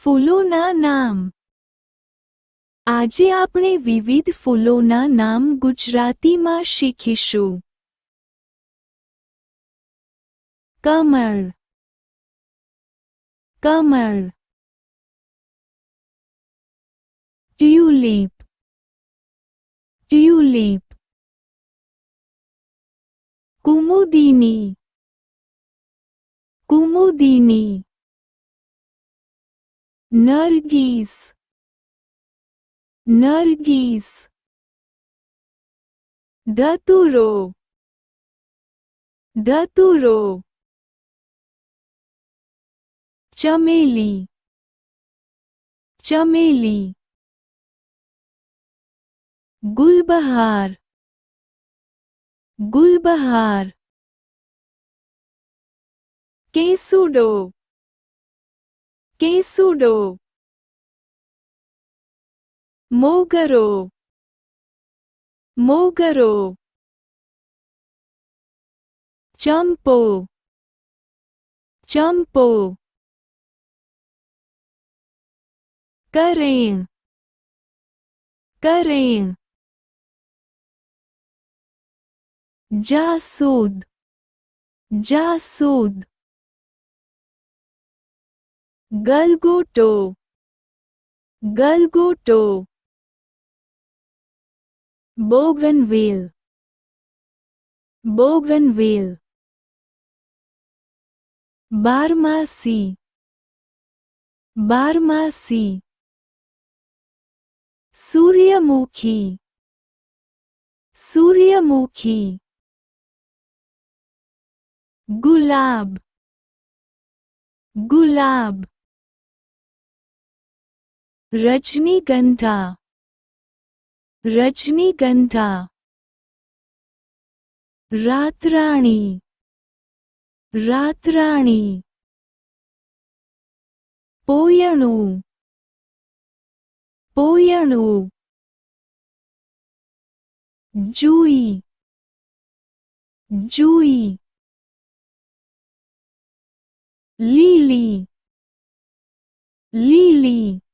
ફૂલોના નામ. આજે આપણે વિવિધ ફૂલોના નામ ગુજરાતીમાં શીખીશું. કમળ, કમળ. Tulip, tulip. કુમુદિની, કુમુદિની. નરગીસ, નરગીસ. ધતુરો, ધતુરો. ચમેલી, ચમેલી. ગુલબહાર, ગુલબહાર. કેસુડો, કેસુડો. મોગરો, મોગરો. ચંપો, ચંપો. કરેણ, કરેણ. જાસૂદ, જાસૂદ. ગલગોટો, ગલગોટો. બોગનવેલ, બોગનવેલ. બારમાસી, બારમાસી. સૂર્યમુખી, સૂર્યમુખી. ગુલાબ, ગુલાબ. રજનીગંધા, રજનીગંધા. રાતરાણી, રાતરાણી. પોયણું, પોયણું. જુઈ, જુઈ. લીલી, લીલી.